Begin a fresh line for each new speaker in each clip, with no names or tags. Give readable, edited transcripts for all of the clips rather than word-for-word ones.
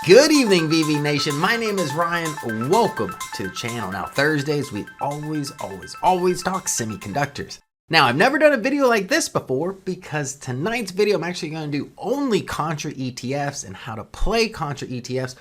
Good evening, VV Nation. My name is Ryan. Welcome to the channel. Now, Thursdays, we always talk semiconductors. Now, I've never done a video like this before because tonight's video, I'm actually going to do only contra ETFs and how to play contra ETFs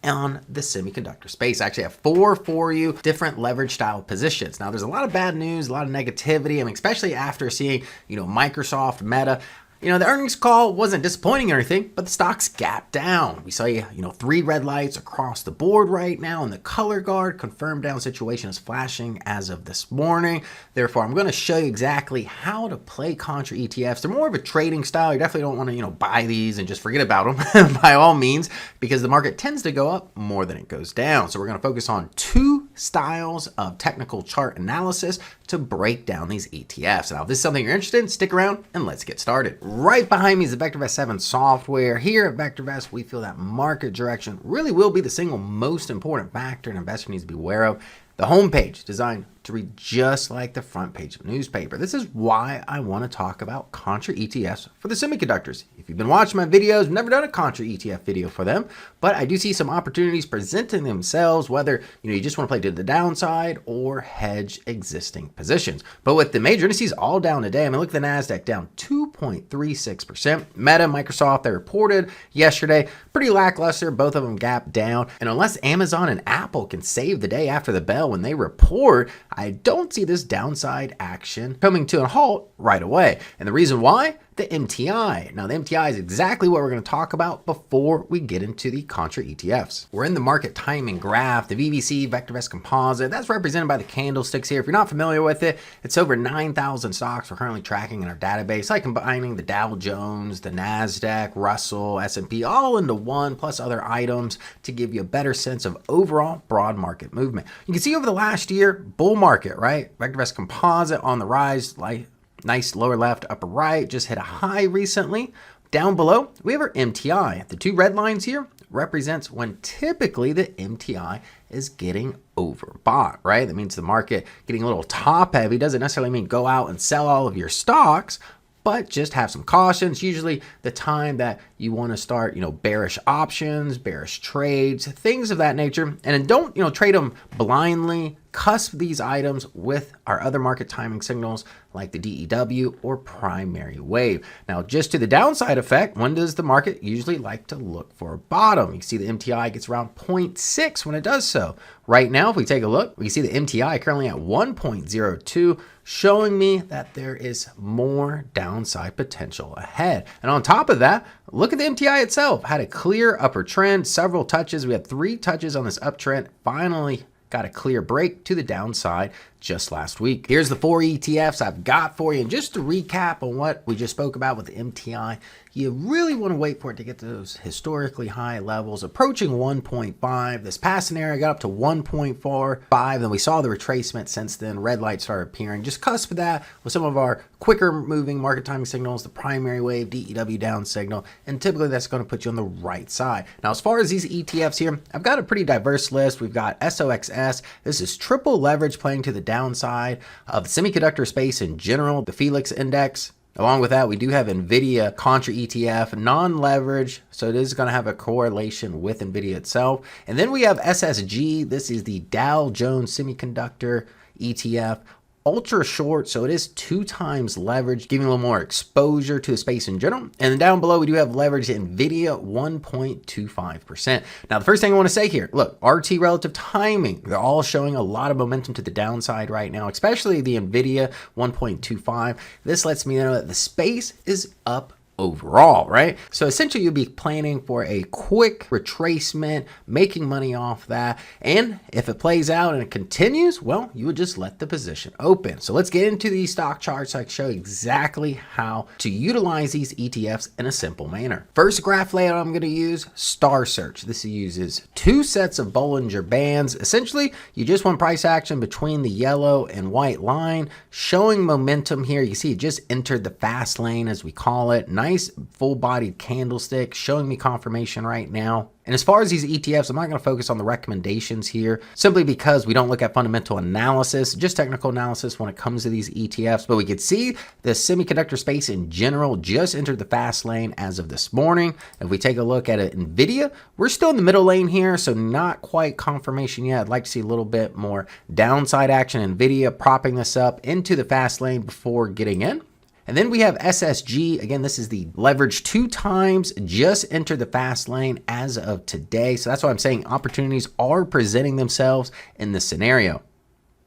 on the semiconductor space. I actually have 4 for you, different leverage style positions. Now, there's a lot of bad news, a lot of negativity, I mean, especially after seeing, Microsoft, Meta. The earnings call wasn't disappointing or anything, but the stocks gapped down. We saw, 3 red lights across the board right now, and the color guard confirmed down situation is flashing as of this morning. Therefore, I'm going to show you exactly how to play contra ETFs. They're more of a trading style. You definitely don't want to, buy these and just forget about them by all means, because the market tends to go up more than it goes down. So we're going to focus on 2 styles of technical chart analysis to break down these ETFs. Now, if this is something you're interested in, stick around and let's get started. Right behind me is the VectorVest 7 software. Here at VectorVest, we feel that market direction really will be the single most important factor an investor needs to be aware of. The homepage designed to read just like the front page of a newspaper. This is why I want to talk about contra ETFs for the semiconductors. If you've been watching my videos, I've never done a contra ETF video for them, but I do see some opportunities presenting themselves, whether you just want to play to the downside or hedge existing positions. But with the major indices all down today, I mean, look at the NASDAQ down 2.36%. Meta, Microsoft, they reported yesterday, pretty lackluster, both of them gapped down. And unless Amazon and Apple can save the day after the bell when they report, I don't see this downside action coming to a halt right away. And the reason why? The MTI. Now, the MTI is exactly what we're going to talk about before we get into the contra ETFs. We're in the market timing graph, the VVC VectorVest composite. That's represented by the candlesticks here. If you're not familiar with it, it's over 9,000 stocks we're currently tracking in our database, like combining the Dow Jones, the NASDAQ, Russell, S&P, all into one, plus other items to give you a better sense of overall broad market movement. You can see over the last year, bull market, right? VectorVest composite on the rise, like nice lower left, upper right, just hit a high recently. Down below, we have our MTI. The 2 red lines here represents when typically the MTI is getting overbought, right? That means the market getting a little top heavy. Doesn't necessarily mean go out and sell all of your stocks, but just have some cautions. Usually the time that you want to start, bearish options, bearish trades, things of that nature. And don't, trade them blindly. Cusp these items with our other market timing signals like the DEW or primary wave. Now, just to the downside effect, when does the market usually like to look for a bottom? You see the MTI gets around 0.6 when it does so. Right now, if we take a look, we see the MTI currently at 1.02, showing me that there is more downside potential ahead. And on top of that, look at the MTI itself. Had a clear upper trend, several touches. We had 3 touches on this uptrend. Finally got a clear break to the downside just last week. Here's the 4 ETFs I've got for you. And just to recap on what we just spoke about with the MTI, you really want to wait for it to get to those historically high levels, approaching 1.5. This past scenario got up to 1.45. Then we saw the retracement since then. Red lights started appearing. Just cusp of that with some of our quicker moving market timing signals, the primary wave, DEW down signal. And typically that's going to put you on the right side. Now, as far as these ETFs here, I've got a pretty diverse list. We've got SOXS. This is triple leverage playing to the downside of the semiconductor space in general, the Felix index. Along with that, we do have Nvidia contra ETF, non-leverage, so it is going to have a correlation with Nvidia itself. And then we have SSG. This is the Dow Jones Semiconductor ETF. Ultra short, so it is 2 times leverage, giving a little more exposure to the space in general. And then down below, we do have leverage Nvidia 1.25%. Now, the first thing I want to say here, look, RT relative timing, they're all showing a lot of momentum to the downside right now, especially the Nvidia 1.25. This lets me know that the space is up overall, right? So essentially you'll be planning for a quick retracement, making money off that. And if it plays out and it continues, well, you would just let the position open. So let's get into these stock charts. I can show exactly how to utilize these ETFs in a simple manner. First graph layout I'm going to use, Star Search. This uses 2 sets of Bollinger Bands. Essentially, you just want price action between the yellow and white line, showing momentum here. You see it just entered the fast lane, as we call it. Nice nice full-bodied candlestick showing me confirmation right now. And as far as these ETFs, I'm not going to focus on the recommendations here simply because we don't look at fundamental analysis, just technical analysis when it comes to these ETFs. But we could see the semiconductor space in general just entered the fast lane as of this morning. If we take a look at Nvidia, we're still in the middle lane here, so not quite confirmation yet. I'd like to see a little bit more downside action. Nvidia propping this up into the fast lane before getting in. And then we have SSG. Again, this is the leverage 2 times, just entered the fast lane as of today. So that's why I'm saying opportunities are presenting themselves in this scenario.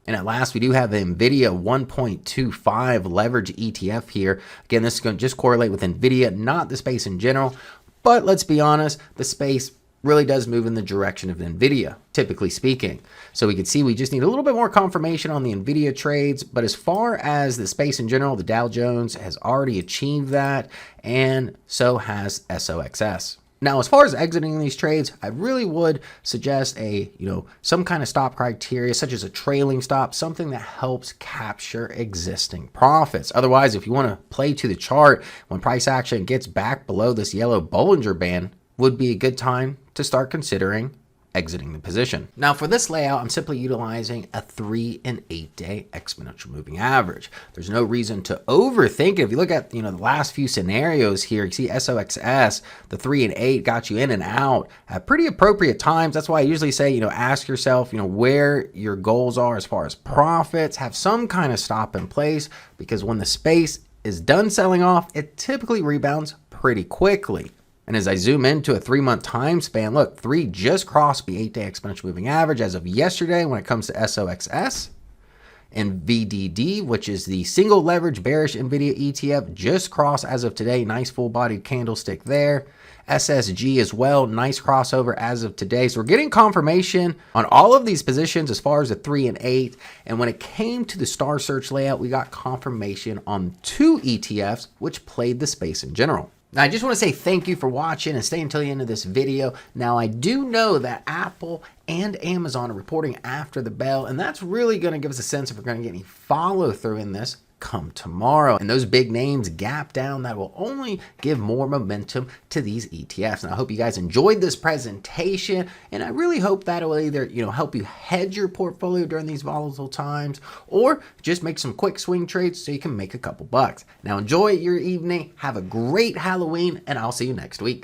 And at last, we do have the Nvidia 1.25 leverage ETF here. Again, this is going to just correlate with Nvidia, not the space in general. But let's be honest, the space really does move in the direction of Nvidia, typically speaking. So we can see we just need a little bit more confirmation on the Nvidia trades, but as far as the space in general, the Dow Jones has already achieved that, and so has SOXS. Now, as far as exiting these trades, I really would suggest some kind of stop criteria, such as a trailing stop, something that helps capture existing profits. Otherwise, if you want to play to the chart, when price action gets back below this yellow Bollinger Band, would be a good time to start considering exiting the position. Now for this layout, I'm simply utilizing a 3 and 8 day exponential moving average. There's no reason to overthink it. If you look at the last few scenarios here, you see SOXS, the 3 and 8 got you in and out at pretty appropriate times. That's why I usually say, ask yourself, where your goals are as far as profits, have some kind of stop in place, because when the space is done selling off, it typically rebounds pretty quickly. And as I zoom into a 3-month time span, look, 3 just crossed the 8-day exponential moving average as of yesterday when it comes to SOXS. And VDD, which is the single leverage bearish Nvidia ETF, just crossed as of today. Nice full-bodied candlestick there. SSG as well, nice crossover as of today. So we're getting confirmation on all of these positions as far as the 3 and 8. And when it came to the star search layout, we got confirmation on 2 ETFs, which played the space in general. Now, I just want to say thank you for watching and stay until the end of this video. Now, I do know that Apple and Amazon are reporting after the bell, and that's really going to give us a sense if we're going to get any follow through in this come tomorrow. And those big names gap down, that will only give more momentum to these ETFs. And I hope you guys enjoyed this presentation, and I really hope that it will either help you hedge your portfolio during these volatile times, or just make some quick swing trades so you can make a couple bucks. Now enjoy your evening, have a great Halloween, and I'll see you next week.